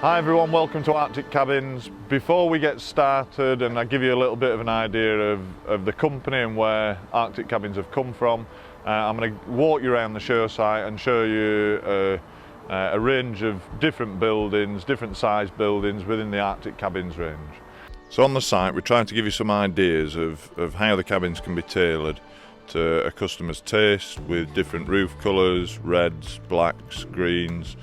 Hi everyone, welcome to Arctic Cabins. Before we get started and I give you a little bit of an idea of the company and where Arctic Cabins have come from, I'm going to walk you around the show site and show you a range of different buildings, different size buildings within the Arctic Cabins range. So on the site we're trying to give you some ideas of how the cabins can be tailored to a customer's taste, with different roof colours, reds, blacks, greens,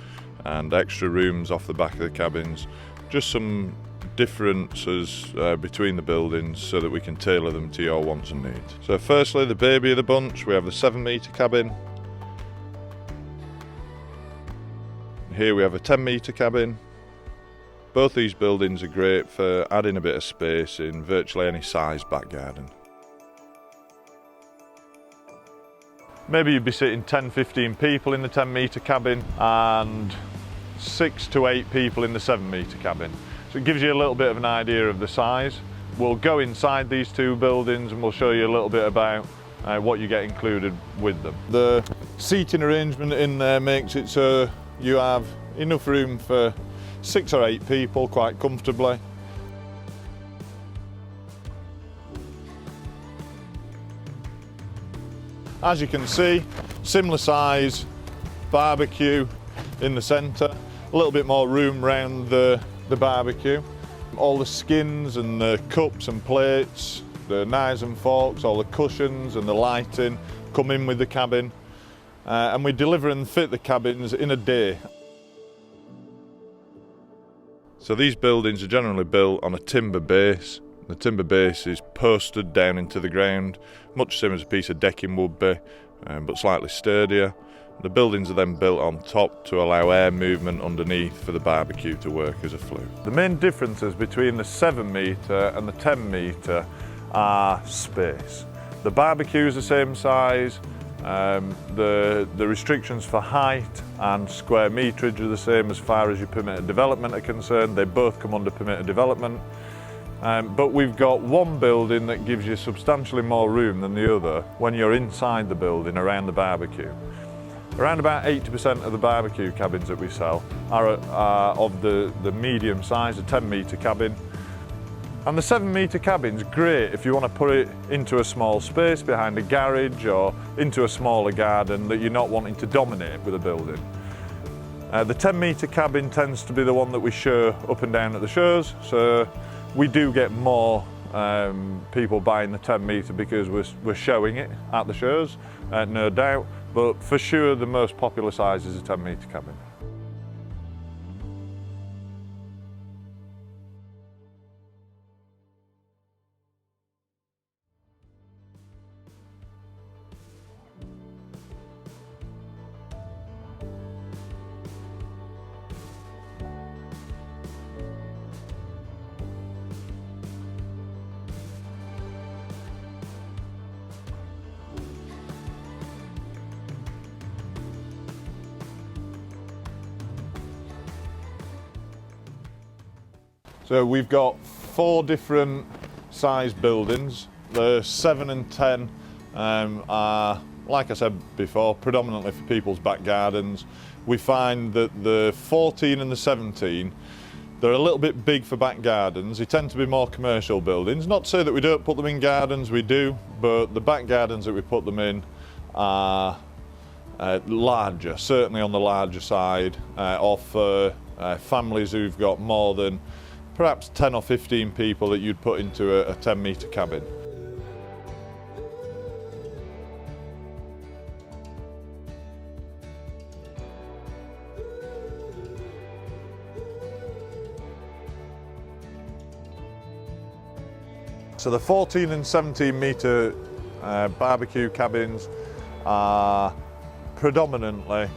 and extra rooms off the back of the cabins. Just some differences between the buildings so that we can tailor them to your wants and needs. So firstly, the baby of the bunch, we have the 7-metre cabin. Here we have a 10-metre cabin. Both these buildings are great for adding a bit of space in virtually any size back garden. Maybe you'd be sitting 10-15 people in the 10-metre cabin and 6 to 8 people in the 7-metre cabin. So it gives you a little bit of an idea of the size. We'll go inside these two buildings and we'll show you a little bit about what you get included with them. The seating arrangement in there makes it so you have enough room for 6 or 8 people quite comfortably. As you can see, similar size barbecue in the centre, a little bit more room around the barbecue. All the skins and the cups and plates, the knives and forks, all the cushions and the lighting come in with the cabin, and we deliver and fit the cabins in a day. So these buildings are generally built on a timber base. The timber base is posted down into the ground, much same as a piece of decking would be, but slightly sturdier. The buildings are then built on top to allow air movement underneath for the barbecue to work as a flue. The main differences between the 7-metre and the 10-metre are space. The barbecue is the same size, the restrictions for height and square meterage are the same as far as your permitted development are concerned. They both come under permitted development. But we've got one building that gives you substantially more room than the other when you're inside the building around the barbecue. Around about 80% of the barbecue cabins that we sell are of the medium size, a 10-metre cabin. And the 7-metre cabin's great if you want to put it into a small space behind a garage or into a smaller garden that you're not wanting to dominate with a building. The 10-metre cabin tends to be the one that we show up and down at the shows, so we do get more people buying the 10-metre because we're showing it at the shows, no doubt, but for sure the most popular size is a 10-metre cabin. So we've got 4 different size buildings. The 7 and 10 are, like I said before, predominantly for people's back gardens. We find that the 14 and the 17, they're a little bit big for back gardens. They tend to be more commercial buildings. Not to say that we don't put them in gardens, we do, but the back gardens that we put them in are larger, certainly on the larger side, or for families who've got more than perhaps 10 or 15 people that you'd put into a 10-metre cabin. So the 14 and 17-metre barbecue cabins are predominantly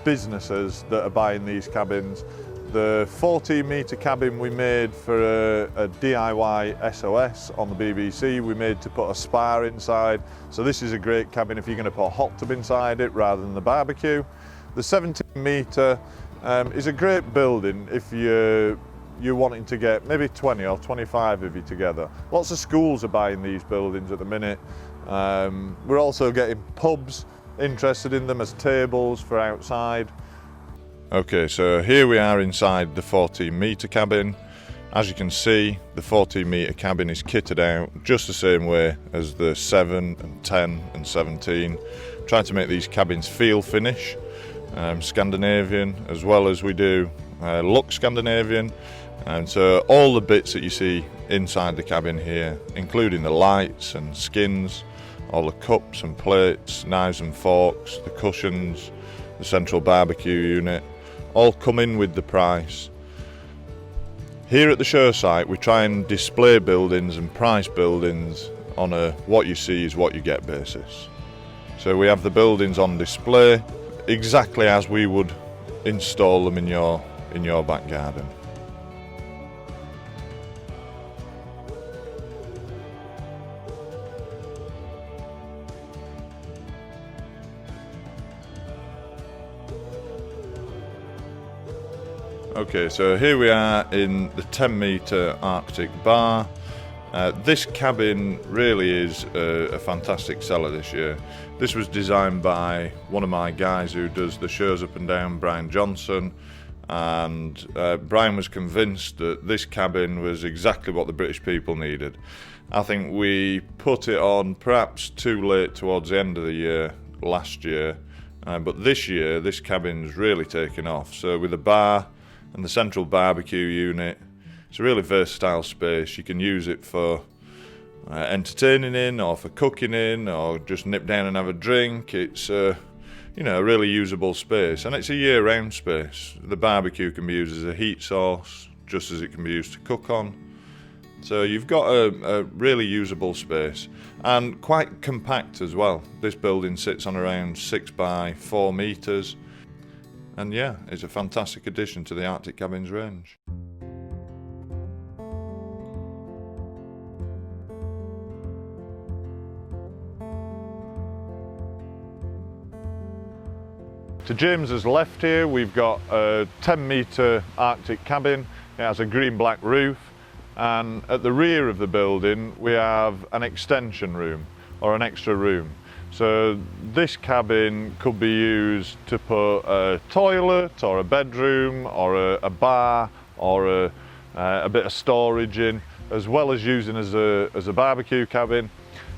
businesses that are buying these cabins. The 14-metre cabin we made for a DIY SOS on the BBC. We made to put a spa inside. So this is a great cabin if you're going to put a hot tub inside it rather than the barbecue. The 17-metre is a great building if you're wanting to get maybe 20 or 25 of you together. Lots of schools are buying these buildings at the minute. We're also getting pubs interested in them as tables for outside. Okay, so here we are inside the 14-metre cabin. As you can see, the 14-metre cabin is kitted out just the same way as the 7 and 10 and 17. Trying to make these cabins feel Finnish, Scandinavian, as well as we do look Scandinavian. And so all the bits that you see inside the cabin here, including the lights and skins, all the cups and plates, knives and forks, the cushions, the central barbecue unit, all come in with the price. Here at the show site we try and display buildings and price buildings on a what you see is what you get basis. So we have the buildings on display exactly as we would install them in your back garden. Okay, so here we are in the 10-metre Arctic bar. This cabin really is a fantastic seller this year. This was designed by one of my guys who does the shows up and down, Brian Johnson, and Brian was convinced that this cabin was exactly what the British people needed. I think we put it on perhaps too late towards the end of the year last year, but this year this cabin's really taken off. So with the bar and the central barbecue unit, it's a really versatile space. You can use it for entertaining in, or for cooking in, or just nip down and have a drink. It's a really usable space, and it's a year-round space. The barbecue can be used as a heat source, just as it can be used to cook on. So you've got a really usable space, and quite compact as well. This building sits on around 6 by 4 metres. And yeah, it's a fantastic addition to the Arctic Cabins range. To James's left here, we've got a 10-metre Arctic cabin. It has a green-black roof, and at the rear of the building we have an extension room, or an extra room. So this cabin could be used to put a toilet or a bedroom or a bar or a bit of storage in, as well as using as a barbecue cabin.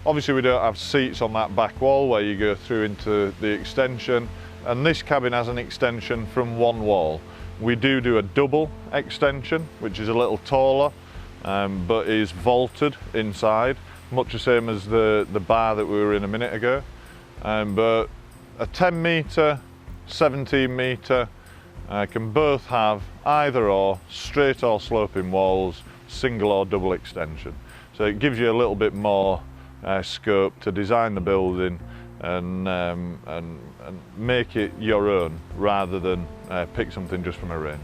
Obviously we don't have seats on that back wall where you go through into the extension, and this cabin has an extension from one wall. We do a double extension, which is a little taller, but is vaulted inside, much the same as the bar that we were in a minute ago. But a 10-metre, 17-metre can both have either or straight or sloping walls, single or double extension. So it gives you a little bit more scope to design the building and make it your own, rather than pick something just from a range.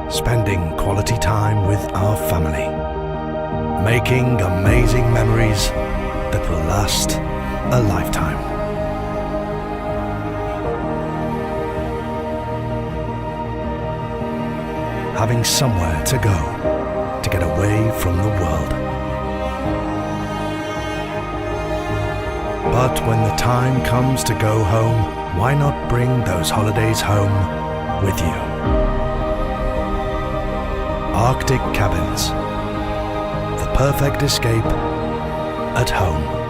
Spending quality time with our family, making amazing memories that will last a lifetime. Having somewhere to go to get away from the world. But when the time comes to go home, why not bring those holidays home with you? Arctic Cabins. The perfect escape at home.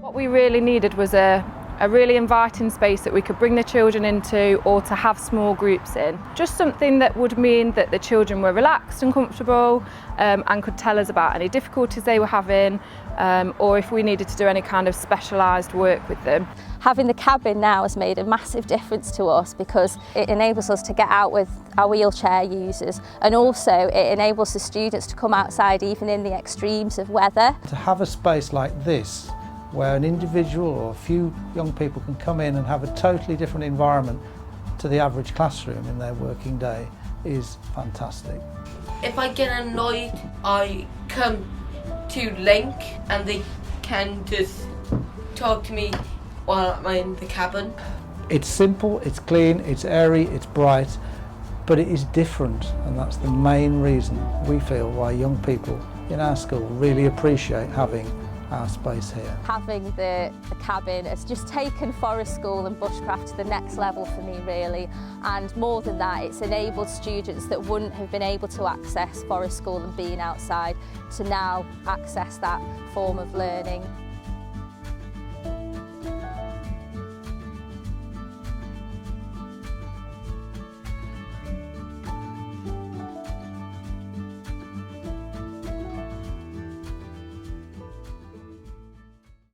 What we really needed was a really inviting space that we could bring the children into, or to have small groups in. Just something that would mean that the children were relaxed and comfortable and could tell us about any difficulties they were having, or if we needed to do any kind of specialised work with them. Having the cabin now has made a massive difference to us because it enables us to get out with our wheelchair users, and also it enables the students to come outside even in the extremes of weather. To have a space like this where an individual or a few young people can come in and have a totally different environment to the average classroom in their working day is fantastic. If I get annoyed, I come to Link and they can just talk to me while I'm in the cabin. It's simple, it's clean, it's airy, it's bright, but it is different, and that's the main reason we feel why young people in our school really appreciate having our space here. Having the cabin has just taken forest school and bushcraft to the next level for me, really, and more than that, it's enabled students that wouldn't have been able to access forest school and being outside to now access that form of learning.